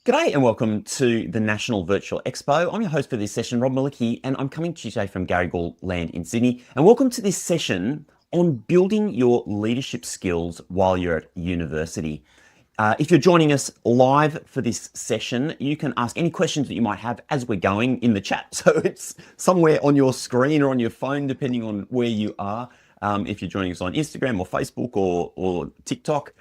G'day and welcome to the National Virtual Expo. I'm your host for this session, Rob Malicki, and I'm coming to you today from Garigal Land in Sydney. And welcome to this session on building your leadership skills while you're at university. If you're joining us live for this session, you can ask any questions that you might have as we're going in the chat. So it's somewhere on your screen or on your phone, depending on where you are. If you're joining us on Instagram or Facebook or TikTok,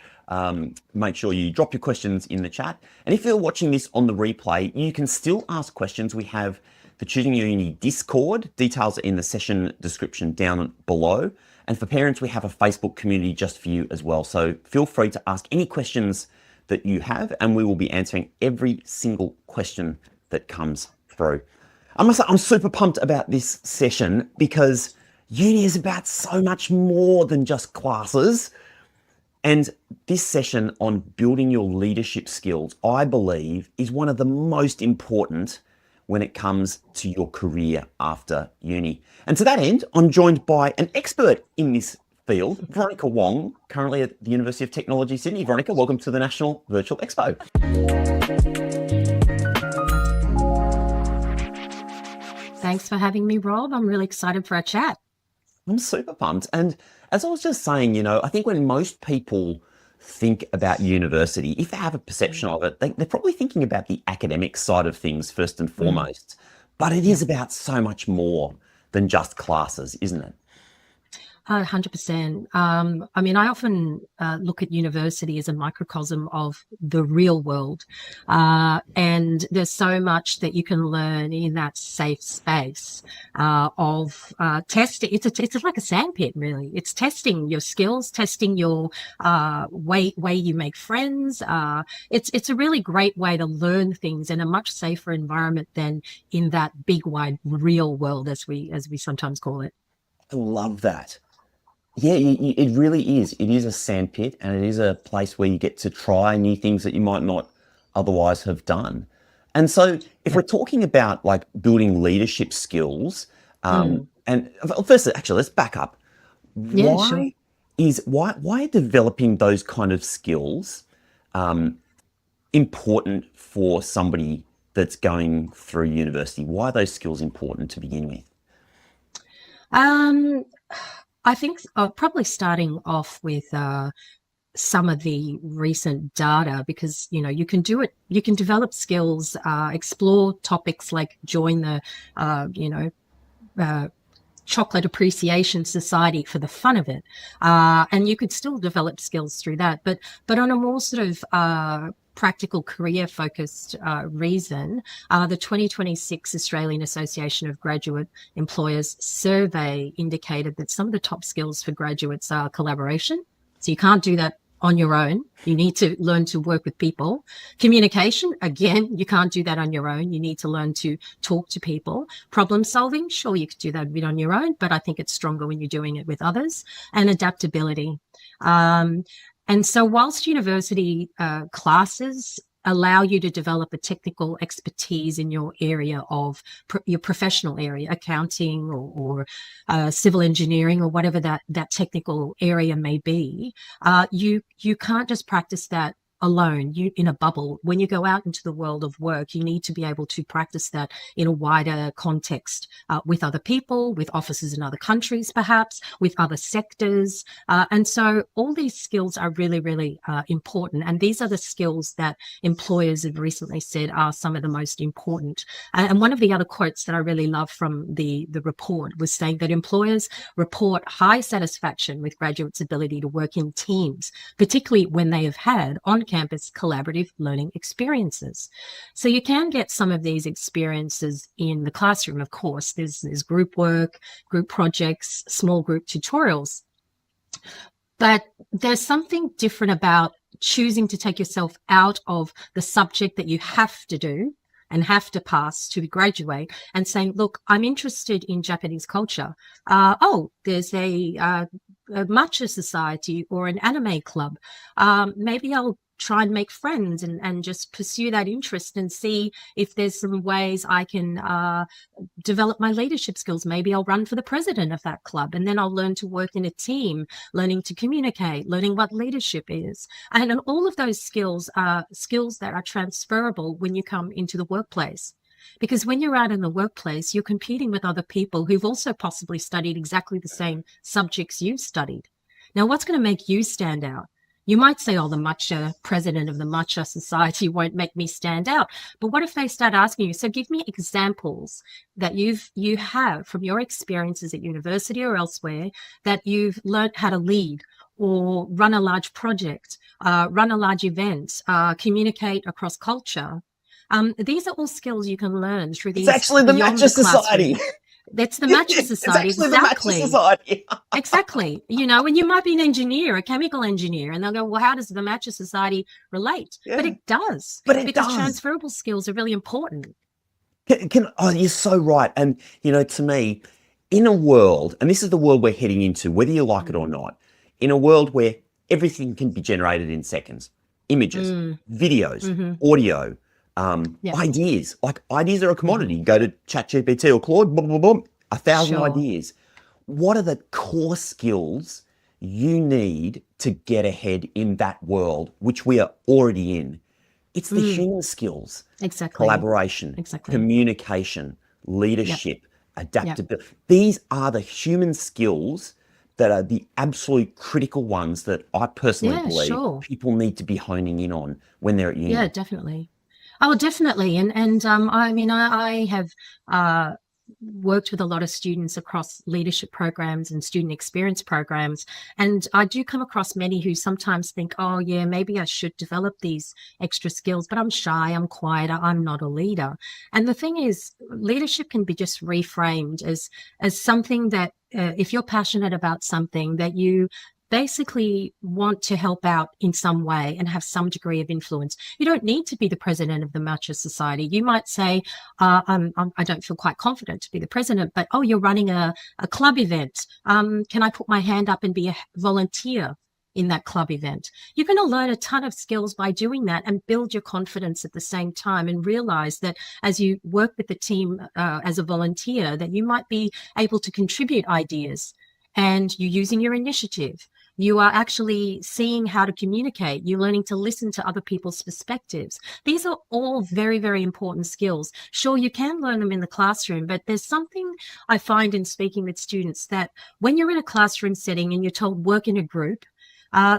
make sure you drop your questions in the chat. And if you're watching this on the replay, you can still ask questions. We have the Choosing Your Uni Discord. Details are in the session description down below. And for parents, we have a Facebook community just for you as well. So feel free to ask any questions that you have, and we will be answering every single question that comes through. I must say, I'm super pumped about this session because uni is about so much more than just classes. And this session on building your leadership skills, I believe, is one of the most important when it comes to your career after uni. And to that end, I'm joined by an expert in this field, Veronica Wong, currently at the University of Technology, Sydney. Veronica, welcome to the National Virtual Expo. Thanks for having me, Rob. I'm really excited for our chat. I'm super pumped. And as I was just saying, I think when most people think about university, if they have a perception of it, they're probably thinking about the academic side of things first and foremost. But it is about so much more than just classes, isn't it? 100%. I mean, I often look at university as a microcosm of the real world. And there's so much that you can learn in that safe space of testing. It's like a sandpit, really. It's testing your skills, testing your way you make friends. It's a really great way to learn things in a much safer environment than in that big, wide, real world, as we sometimes call it. I love that. Yeah, it really is. It is a sandpit, and it is a place where you get to try new things that you might not otherwise have done. And so if we're talking about like building leadership skills, and first, actually, let's back up. Why are developing those kind of skills important for somebody that's going through university? Why are those skills important to begin with? I think probably starting off with some of the recent data, because you can do it. You can develop skills, explore topics like join the Chocolate Appreciation Society for the fun of it, and you could still develop skills through that. But on a more sort of practical career focused reason, the 2026 Australian Association of Graduate Employers survey indicated that some of the top skills for graduates are collaboration. So you can't do that on your own. You need to learn to work with people. Communication, again, you can't do that on your own. You need to learn to talk to people. Problem solving, sure, you could do that a bit on your own, but I think it's stronger when you're doing it with others. And adaptability. And so whilst university classes allow you to develop a technical expertise in your area of your professional area, accounting or civil engineering or whatever that technical area may be. You can't just practice that alone, you in a bubble. When you go out into the world of work, you need to be able to practice that in a wider context, with other people, with offices in other countries, perhaps with other sectors. And so all these skills are really, really important. And these are the skills that employers have recently said are some of the most important. And one of the other quotes that I really love from the report was saying that employers report high satisfaction with graduates' ability to work in teams, particularly when they have had on-campus collaborative learning experiences. So you can get some of these experiences in the classroom, of course. There's group work, group projects, small group tutorials. But there's something different about choosing to take yourself out of the subject that you have to do and have to pass to graduate and saying, look, I'm interested in Japanese culture. There's a matcha society or an anime club. Maybe I'll try and make friends and just pursue that interest and see if there's some ways I can develop my leadership skills. Maybe I'll run for the president of that club, and then I'll learn to work in a team, learning to communicate, learning what leadership is. And all of those skills are skills that are transferable when you come into the workplace. Because when you're out in the workplace, you're competing with other people who've also possibly studied exactly the same subjects you've studied. Now, what's going to make you stand out? You might say, oh, the matcha president of the matcha society won't make me stand out. But what if they start asking you, so give me examples that you have from your experiences at university or elsewhere that you've learned how to lead or run a large project, run a large event, communicate across culture. These are all skills you can learn through these. It's actually the Matcha Society. That's the Matcha Society. It's actually exactly. The Matcha Society. Exactly. And you might be an engineer, a chemical engineer, and they'll go, well, how does the Matcha Society relate? Yeah. But it does. Because transferable skills are really important. You're so right. And, to me, in a world, and this is the world we're heading into, whether you like it or not, in a world where everything can be generated in seconds, images, videos, audio, ideas. Like, ideas are a commodity. You go to ChatGPT or Claude, boom, boom, boom, 1,000 ideas. What are the core skills you need to get ahead in that world, which we are already in? It's the human skills. Exactly. Collaboration, communication, leadership, adaptability. These are the human skills that are the absolute critical ones that I personally believe people need to be honing in on when they're at uni. Yeah, definitely. Oh, definitely. And I have worked with a lot of students across leadership programs and student experience programs. And I do come across many who sometimes think, oh, yeah, maybe I should develop these extra skills, but I'm shy, I'm quiet, I'm not a leader. And the thing is, leadership can be just reframed as something that if you're passionate about something that you basically want to help out in some way and have some degree of influence. You don't need to be the president of the Matcha Society. You might say, I don't feel quite confident to be the president, but, you're running a club event. Can I put my hand up and be a volunteer in that club event? You're going to learn a ton of skills by doing that and build your confidence at the same time, and realize that as you work with the team as a volunteer, that you might be able to contribute ideas, and you're using your initiative. You are actually seeing how to communicate. You're learning to listen to other people's perspectives. These are all very, very important skills. Sure, you can learn them in the classroom, but there's something I find in speaking with students that when you're in a classroom setting and you're told work in a group,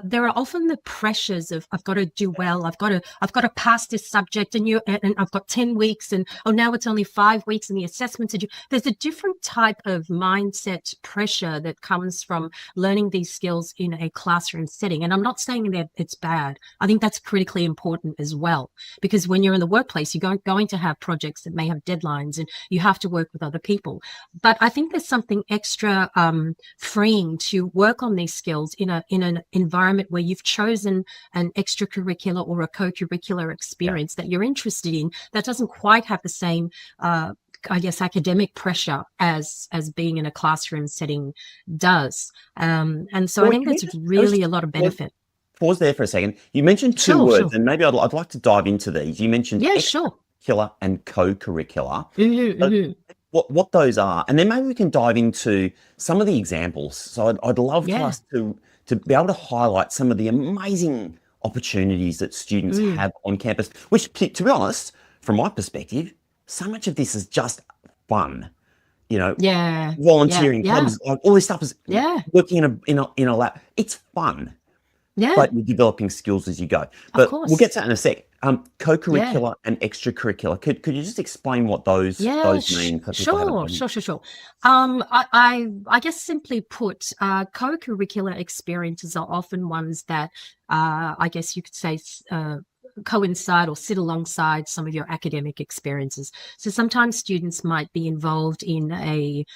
there are often the pressures of I've got to do well, I've got to pass this subject, and I've got 10 weeks, and now it's only 5 weeks, and the assessments are due. There's a different type of mindset pressure that comes from learning these skills in a classroom setting. And I'm not saying that it's bad. I think that's critically important as well, because when you're in the workplace, you're going to have projects that may have deadlines, and you have to work with other people. But I think there's something extra freeing to work on these skills in an environment where you've chosen an extracurricular or a co-curricular experience that you're interested in that doesn't quite have the same academic pressure as being in a classroom setting does. And so I think there's really a lot of benefit. pause there for a second. You mentioned two Sure, words, sure. and maybe I'd like to dive into these. You mentioned Yeah, sure. extracurricular and co-curricular. Mm-hmm, So mm-hmm. what those are, and then maybe we can dive into some of the examples. So I'd love for Yeah. us to be able to highlight some of the amazing opportunities that students Mm. have on campus, which, to be honest, from my perspective, so much of this is just fun. You know, Yeah. Yeah. volunteering, Yeah. clubs, like all this stuff is Yeah. working in a lab. It's fun, Yeah. but you're developing skills as you go. Of But we'll course. get to that in a sec. Yeah. Co-curricular and extracurricular. Could you just explain what Yeah, those mean for people who haven't sure, heard them? sure, sure, sure. I guess simply put, co-curricular experiences are often ones that, I guess you could say, coincide or sit alongside some of your academic experiences. So sometimes students might be involved in a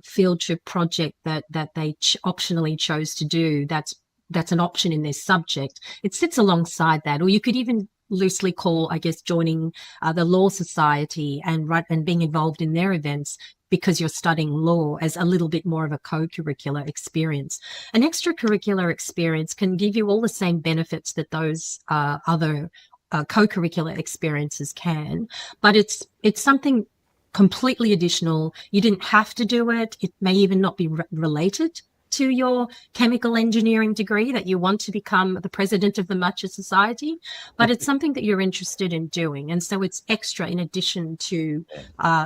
field trip project that they optionally chose to do. That's an option in their subject. It sits alongside that, or you could even loosely call, I guess, joining the Law Society and being involved in their events because you're studying law as a little bit more of a co-curricular experience. An extracurricular experience can give you all the same benefits that those other co-curricular experiences can, but it's something completely additional. You didn't have to do it. It may even not be related to your chemical engineering degree that you want to become the president of the Matcha Society, but it's something that you're interested in doing, and so it's extra in addition to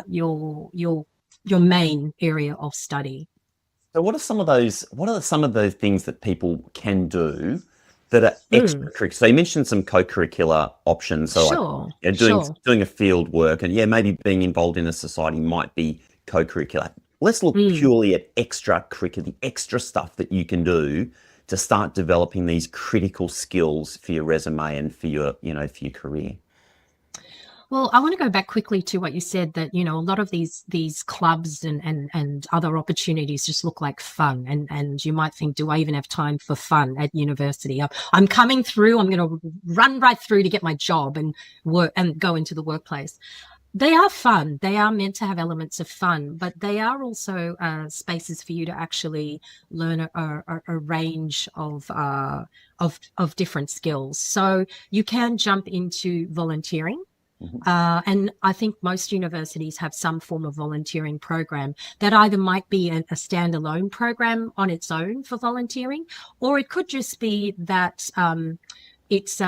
your main area of study. So what are some of those? What are some of those things that people can do that are Mm, extracurricular? So you mentioned some co-curricular options. So like sure, doing sure. a field work, and yeah, maybe being involved in a society might be co-curricular. Let's look Mm. purely at extracurricular, the extra stuff that you can do to start developing these critical skills for your resume and for your, for your career. Well, I want to go back quickly to what you said that, a lot of these clubs and other opportunities just look like fun. And you might think, do I even have time for fun at university? I'm coming through, I'm going to run right through to get my job and work and go into the workplace. They are fun. They are meant to have elements of fun, but they are also spaces for you to actually learn a range of different skills. So you can jump into volunteering. Mhm. And I think most universities have some form of volunteering program that either might be a standalone program on its own for volunteering, or it could just be that it's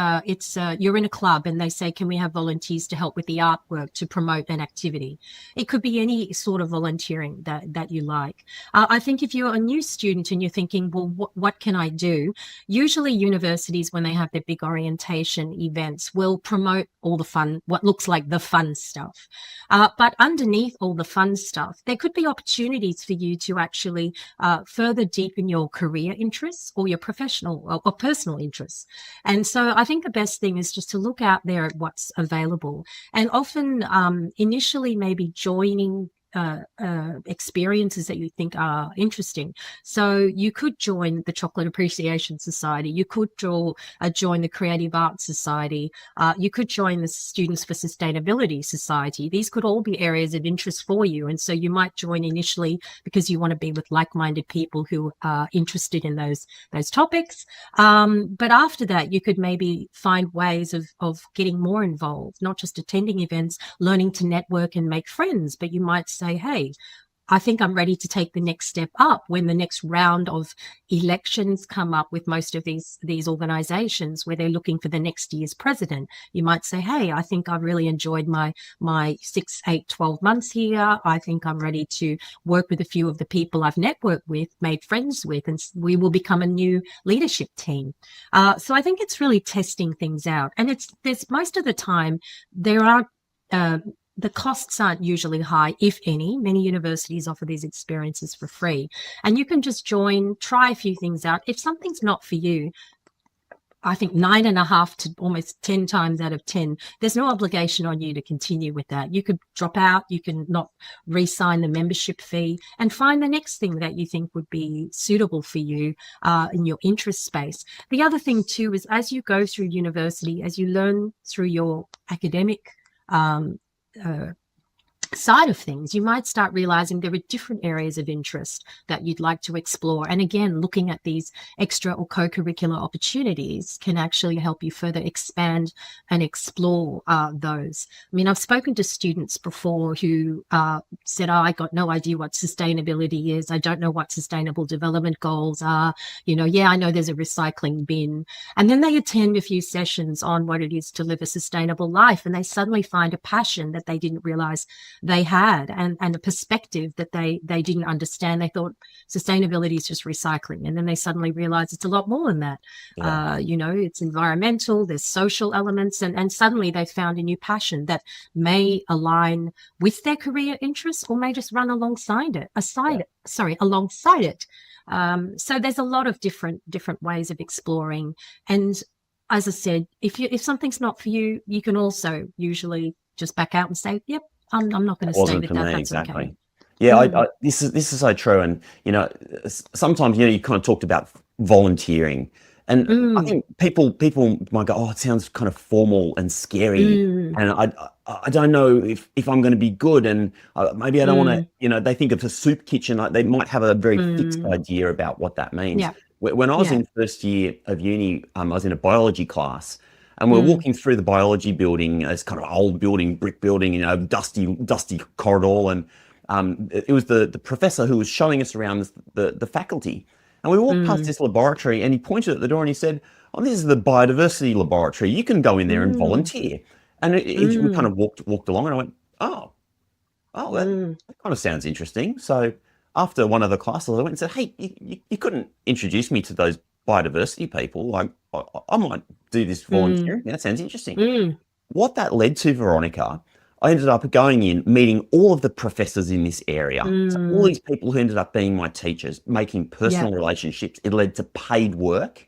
you're in a club and they say, can we have volunteers to help with the artwork to promote an activity? It could be any sort of volunteering that you like. I think if you're a new student and you're thinking, well, what can I do? Usually universities, when they have their big orientation events, will promote all the fun, what looks like the fun stuff. But underneath all the fun stuff, there could be opportunities for you to actually further deepen your career interests or your professional or personal interests. And so I think the best thing is just to look out there at what's available, and often initially maybe joining experiences that you think are interesting. So you could join the Chocolate Appreciation Society. You could join the Creative Arts Society. You could join the Students for Sustainability Society. These could all be areas of interest for you. And so you might join initially because you want to be with like-minded people who are interested in those topics. But after that, you could maybe find ways of getting more involved, not just attending events, learning to network and make friends, but you might say, hey, I think I'm ready to take the next step up when the next round of elections come up with most of these organizations where they're looking for the next year's president. You might say, hey, I think I've really enjoyed my 6, 8, 12 months here. I think I'm ready to work with a few of the people I've networked with, made friends with, and we will become a new leadership team. So I think it's really testing things out. And there's most of the time there are the costs aren't usually high, if any. Many universities offer these experiences for free. And you can just join, try a few things out. If something's not for you, I think 9.5 to almost 10 times out of 10, there's no obligation on you to continue with that. You could drop out, you can not re-sign the membership fee and find the next thing that you think would be suitable for you in your interest space. The other thing too is as you go through university, as you learn through your academic um, uh, side of things, you might start realizing there are different areas of interest that you'd like to explore. And again, looking at these extra or co-curricular opportunities can actually help you further expand and explore those. I mean, I've spoken to students before who said, oh, I got no idea what sustainability is. I don't know what sustainable development goals are. You know, yeah, I know there's a recycling bin. And then they attend a few sessions on what it is to live a sustainable life, and they suddenly find a passion that they didn't realize they had, and a perspective that they didn't understand. They thought sustainability is just recycling, and then they suddenly realize it's a lot more than that. Yeah. You know, it's environmental, there's social elements, and suddenly they found a new passion that may align with their career interests or may just run alongside it, alongside it. So there's a lot of different ways of exploring. And as I said, if something's not for you, you can also usually just back out and say, yep, I'm not going to stay Wasn't with for that. me, That's exactly. okay. Yeah, this is so true. And sometimes you kind of talked about volunteering, and I think people might go, "Oh, it sounds kind of formal and scary," and I don't know if I'm going to be good, and maybe I don't want to. They think of a soup kitchen, like they might have a very fixed idea about what that means. Yeah. When I was in first year of uni, I was in a biology class. And we're walking through the biology building. It's kind of old building, brick building, dusty corridor. And it was the professor who was showing us around the faculty. And we walked past this laboratory, and he pointed at the door and he said, "Oh, this is the biodiversity laboratory. You can go in there and volunteer." And we kind of walked along, and I went, "Oh, that kind of sounds interesting." So after one of the classes, I went and said, "Hey, you couldn't introduce me to those biodiversity people? Like, I might do this volunteering. Yeah, that sounds interesting." What that led to, Veronica, I ended up going in, meeting all of the professors in this area. So all these people who ended up being my teachers, making personal relationships. It led to paid work.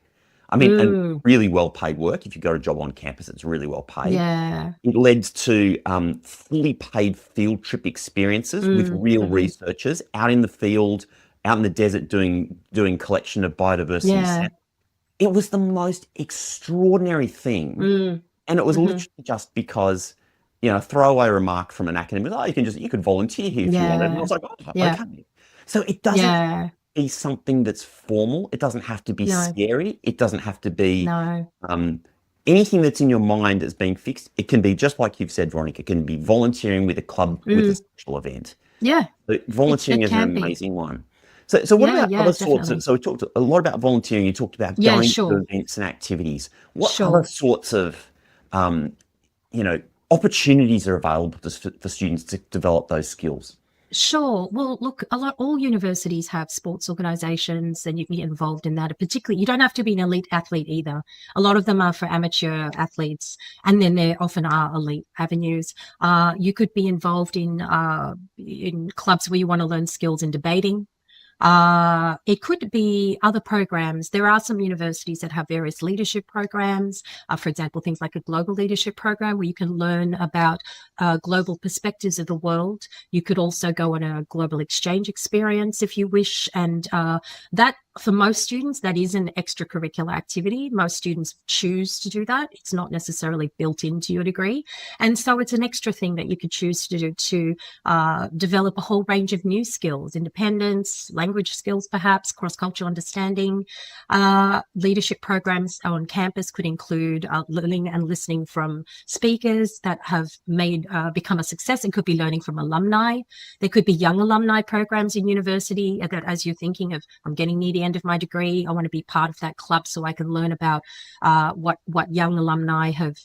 I mean, and really well paid work. If you got a job on campus, it's really well paid. Yeah. It led to fully paid field trip experiences with real researchers out in the field, out in the desert doing collection of biodiversity samples. It was the most extraordinary thing. And it was literally just because, a throwaway remark from an academic, "Oh, you could volunteer here if you wanted." And I was like, "Oh, okay." So it doesn't be something that's formal. It doesn't have to be scary. It doesn't have to be anything that's in your mind that's being fixed. It can be just like you've said, Veronica. It can be volunteering with a club with a social event. Yeah. But volunteering is an amazing one. So what about other sorts of, so we talked a lot about volunteering. You talked about going to events and activities. What other sorts of, opportunities are available for students to develop those skills? Sure. Well, look, all universities have sports organizations, and you can get involved in that. Particularly, you don't have to be an elite athlete either. A lot of them are for amateur athletes, and then there often are elite avenues. You could be involved in clubs where you want to learn skills in debating. It could be other programs. There are some universities that have various leadership programs. For example, things like a global leadership program where you can learn about global perspectives of the world. You could also go on a global exchange experience if you wish. And that, for most students, that is an extracurricular activity. Most students choose to do that. It's not necessarily built into your degree. And so it's an extra thing that you could choose to do to develop a whole range of new skills: independence, language skills, perhaps, cross-cultural understanding. Leadership programs on campus could include learning and listening from speakers that have become a success. It could be learning from alumni. There could be young alumni programs in university that, as you're thinking of, I'm getting near the end of my degree, I want to be part of that club so I can learn about what young alumni have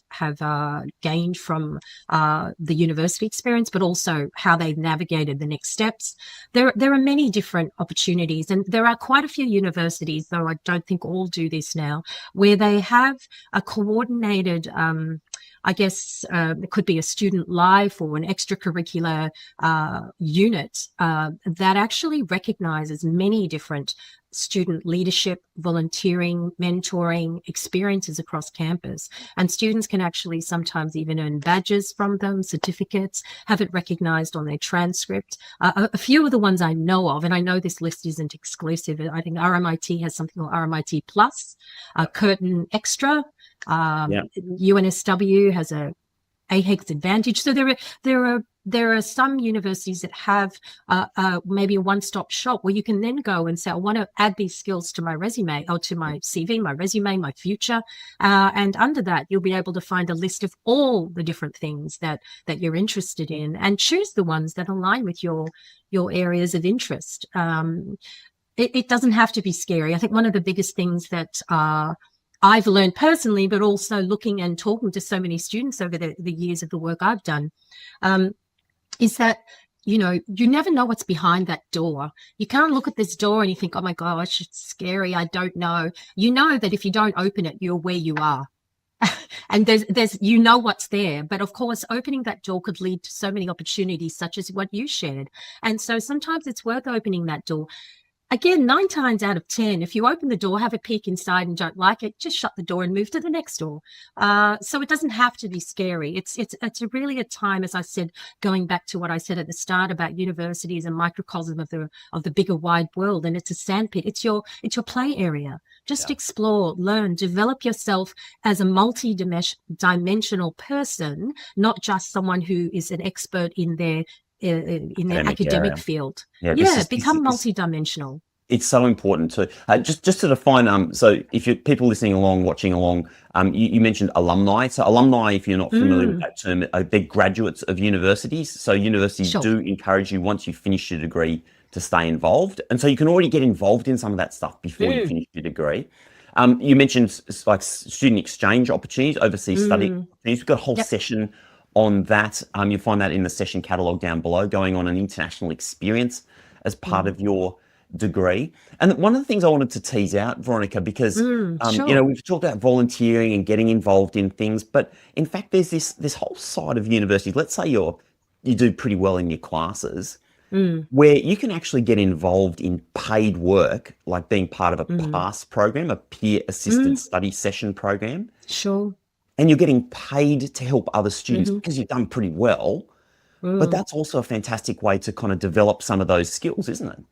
gained from the university experience, but also how they've navigated the next steps. There are many different opportunities, and there are quite a few universities, though I don't think all do this now, where they have a coordinated it could be a student life or an extracurricular unit that actually recognizes many different student leadership, volunteering, mentoring experiences across campus. And students can actually sometimes even earn badges from them, certificates, have it recognized on their transcript. A few of the ones I know of, and I know this list isn't exclusive, I think RMIT has something called RMIT Plus, Curtin Extra. UNSW has a AHEX Advantage. So there are there are some universities that have maybe a one-stop shop where you can then go and say, I want to add these skills to my resume or to my CV, my resume, my future. And under that, you'll be able to find a list of all the different things that you're interested in and choose the ones that align with your areas of interest. It doesn't have to be scary. I think one of the biggest things that I've learned personally, but also looking and talking to so many students over the years of the work I've done, is that, you never know what's behind that door. You can't look at this door and you think, oh my gosh, it's scary, I don't know. You know that if you don't open it, you're where you are. And there's what's there. But of course, opening that door could lead to so many opportunities, such as what you shared. And so sometimes it's worth opening that door. Again, 9 times out of 10, if you open the door, have a peek inside and don't like it, just shut the door and move to the next door. So it doesn't have to be scary. It's really a time, as I said, going back to what I said at the start about universities and microcosm of the bigger wide world. And it's a sandpit. It's your play area. Just explore, learn, develop yourself as a multi-dimensional person, not just someone who is an expert in their academic field. Become multidimensional. It's so important to just to define. So if you're people listening along, watching along, you mentioned alumni. So alumni, if you're not familiar with that term, they're graduates of universities. So universities do encourage you, once you finish your degree, to stay involved, and so you can already get involved in some of that stuff before you finish your degree. You mentioned like student exchange opportunities, overseas study opportunities. We've got a whole session on that. You'll find that in the session catalogue down below, going on an international experience as part of your degree. And one of the things I wanted to tease out, Veronica, because we've talked about volunteering and getting involved in things, but in fact there's this whole side of universities. Let's say you do pretty well in your classes, where you can actually get involved in paid work, like being part of a PASS program, a peer assisted study session program. And you're getting paid to help other students because you've done pretty well. But that's also a fantastic way to kind of develop some of those skills, isn't it?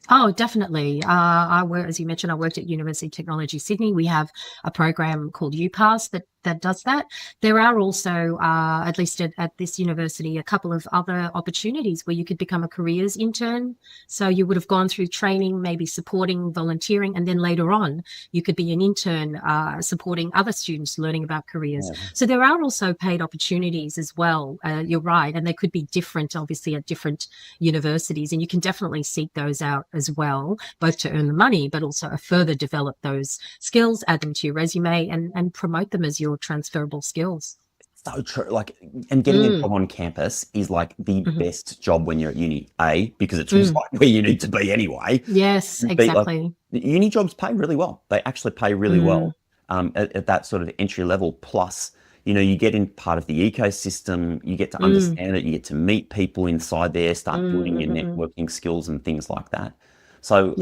Oh, definitely. As you mentioned, I worked at University of Technology Sydney. We have a program called UPass that does that. There are also, at least at this university, a couple of other opportunities where you could become a careers intern. So you would have gone through training, maybe supporting, volunteering, and then later on you could be an intern supporting other students learning about careers. So there are also paid opportunities as well. You're right. And they could be different, obviously, at different universities. And you can definitely seek those out as well, both to earn the money, but also further develop those skills, add them to your resume and promote them as your transferable skills. So true. And getting a job on campus is like the best job when you're at uni, because it's right where you need to be anyway. Yes, exactly. Uni jobs pay really well. They actually pay really well at that sort of entry level. Plus, you get in part of the ecosystem, you get to understand it, you get to meet people inside there, start building your networking skills and things like that. So,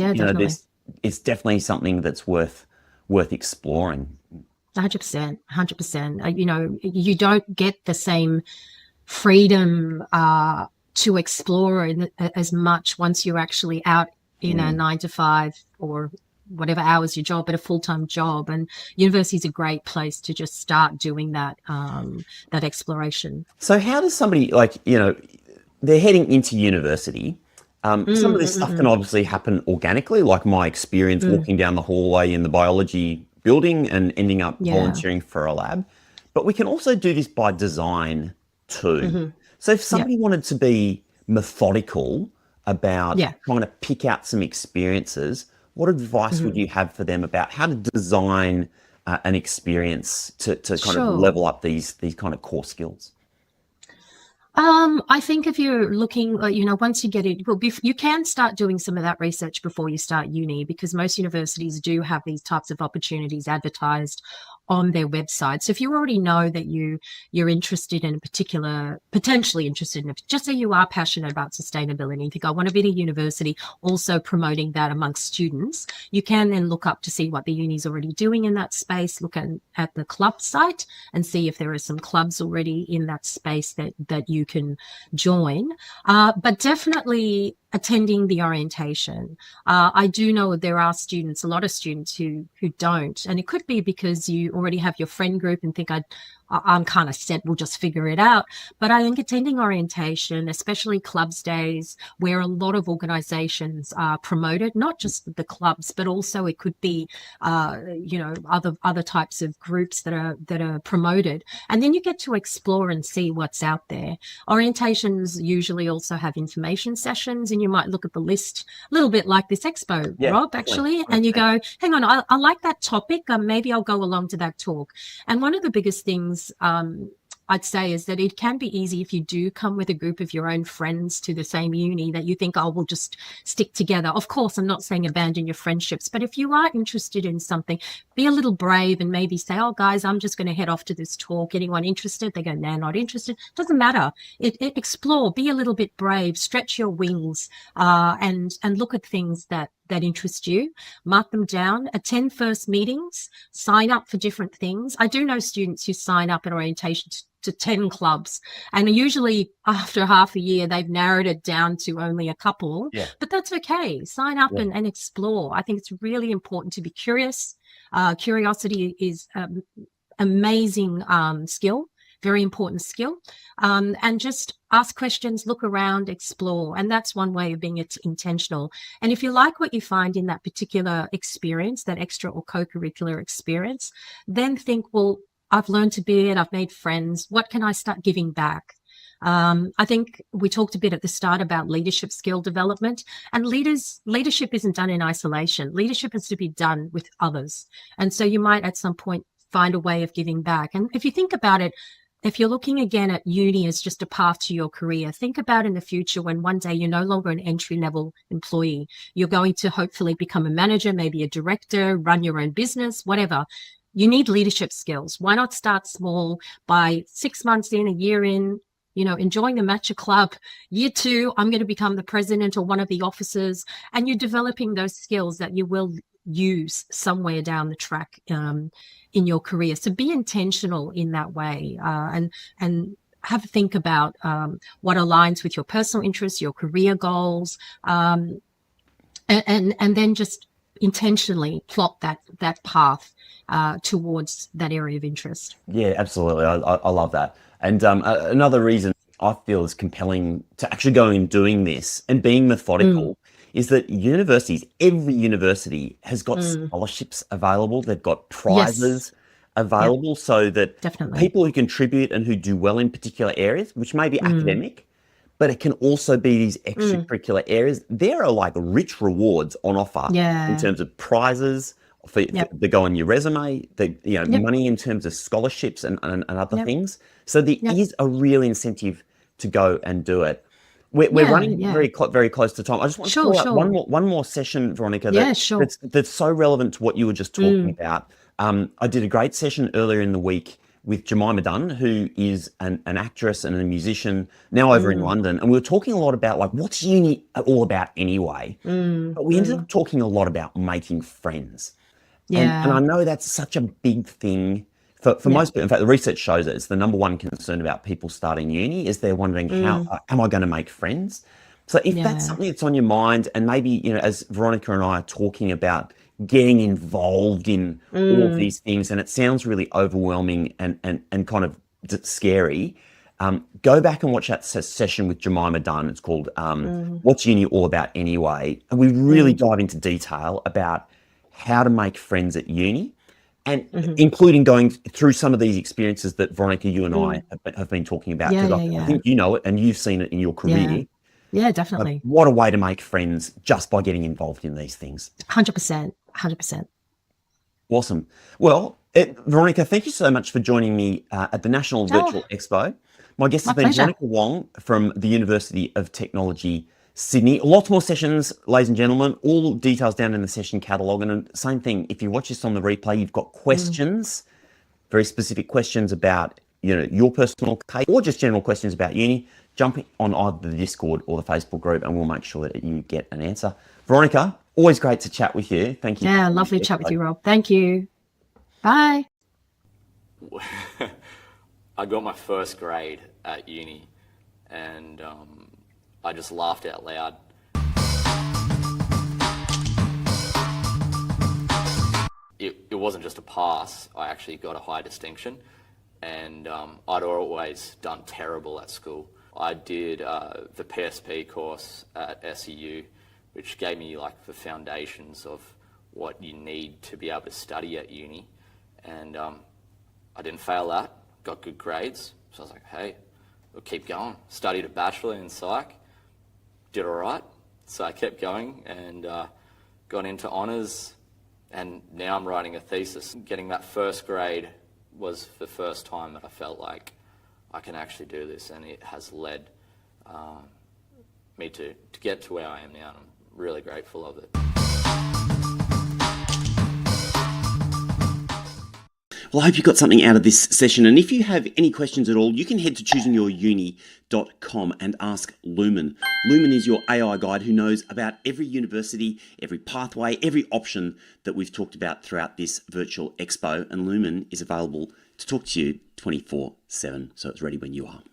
it's definitely something that's worth exploring. 100%. You don't get the same freedom to explore as much once you're actually out in a 9 to 5 or whatever hours your job, but a full-time job. And university is a great place to just start doing that exploration. So how does somebody they're heading into university? Some of this stuff can obviously happen organically, like my experience walking down the hallway in the biology building and ending up volunteering for a lab. But we can also do this by design too. So if somebody wanted to be methodical about trying to pick out some experiences, what advice would you have for them about how to design an experience to kind of level up these kind of core skills? I think if you're looking, once you get it, you can start doing some of that research before you start uni, because most universities do have these types of opportunities advertised on their website. So if you already know that you're interested in a potentially interested in, just say you are passionate about sustainability, you think I want to be at a university also promoting that amongst students, you can then look up to see what the uni's already doing in that space, look at the club site and see if there are some clubs already in that space that you can join. But definitely attending the orientation. I do know there are students, a lot of students who don't, and it could be because you already have your friend group and think I'm kind of set, we'll just figure it out. But I think attending orientation, especially clubs days, where a lot of organizations are promoted, not just the clubs, but also it could be, other types of groups that are promoted. And then you get to explore and see what's out there. Orientations usually also have information sessions, and you might look at the list a little bit like this expo, Yeah, Rob, definitely. actually, and you 100%. go, hang on, I like that topic. Maybe I'll go along to that talk. And one of the biggest things I'd say is that it can be easy if you do come with a group of your own friends to the same uni that you think, oh, we'll just stick together. Of course, I'm not saying abandon your friendships, but if you are interested in something, be a little brave and maybe say, oh, guys, I'm just going to head off to this talk. Anyone interested? They go, nah, not interested. Doesn't matter. Explore, be a little bit brave, stretch your wings, and look at things that interest you, mark them down, attend first meetings, sign up for different things. I do know students who sign up at orientation to 10 clubs, and usually after half a year, they've narrowed it down to only a couple, Yeah. but that's okay. Sign up Yeah. and explore. I think it's really important to be curious. Curiosity is amazing skill, very important skill. And just ask questions, look around, explore. And that's one way of being intentional. And if you like what you find in that particular experience, that extra or co-curricular experience, then think, well, I've learned to be it, I've made friends. What can I start giving back? I think we talked a bit at the start about leadership skill development, and leadership isn't done in isolation. Leadership has to be done with others. And so you might at some point find a way of giving back. And if you think about it, if you're looking again at uni as just a path to your career, think about in the future when one day you're no longer an entry-level employee. You're going to hopefully become a manager, maybe a director, run your own business, whatever. You need leadership skills. Why not start small by 6 months in, a year in, enjoying the matcha club. Year 2, I'm going to become the president or one of the officers, and you're developing those skills that you will use somewhere down the track in your career. So be intentional in that way, and have a think about what aligns with your personal interests, your career goals, and then just intentionally plot that path towards that area of interest. Yeah, absolutely. I love that. And another reason I feel is compelling to actually going and doing this and being methodical is that every university has got scholarships available. They've got prizes available so that Definitely. people who contribute and who do well in particular areas, which may be academic, but it can also be these extracurricular areas. There are like rich rewards on offer in terms of prizes that go on your resume, money in terms of scholarships and other things. So there is a real incentive to go and do it. We're running very close to time. I just want to call out one more session, Veronica, that's so relevant to what you were just talking about. I did a great session earlier in the week with Jemima Dunn, who is an actress and a musician now over in London. And we were talking a lot about like, what's uni all about anyway? But we ended up talking a lot about making friends. And I know that's such a big thing for most people. In fact, the research shows it's the number one concern about people starting uni is they're wondering how am I going to make friends? So if that's something that's on your mind, and maybe, as Veronica and I are talking about getting involved in all of these things, and it sounds really overwhelming and kind of scary, go back and watch that session with Jemima Dunn. It's called What's Uni All About Anyway? And we really dive into detail about how to make friends at uni, and including going through some of these experiences that Veronica, you and I have been talking about, because I think you know it and you've seen it in your career. Yeah, definitely. What a way to make friends just by getting involved in these things. 100%. 100%. Awesome. Well, Veronica, thank you so much for joining me at the National Virtual Expo. My guest has been Veronica Wong from the University of Technology, Sydney. Lots more sessions, ladies and gentlemen, all details down in the session catalogue. And same thing, if you watch this on the replay, you've got questions, very specific questions about your personal case, or just general questions about uni, jump on either the Discord or the Facebook group, and we'll make sure that you get an answer. Veronica, always great to chat with you. Thank you. Yeah, lovely to chat with you, Rob. Thank you. Bye. I got my first grade at uni, and I just laughed out loud. It wasn't just a pass, I actually got a high distinction. and I'd always done terrible at school. I did the PSP course at SEU, which gave me like the foundations of what you need to be able to study at uni, and I didn't fail that, got good grades, so I was like, hey, we'll keep going. Studied a bachelor in psych, did all right, so I kept going and got into honours, and now I'm writing a thesis. Getting that first grade was the first time that I felt like I can actually do this, and it has led me to get to where I am now, and I'm really grateful of it. Well, I hope you got something out of this session. And if you have any questions at all, you can head to choosingyouruni.com and ask Lumen. Lumen is your AI guide who knows about every university, every pathway, every option that we've talked about throughout this virtual expo. And Lumen is available to talk to you 24/7. So it's ready when you are.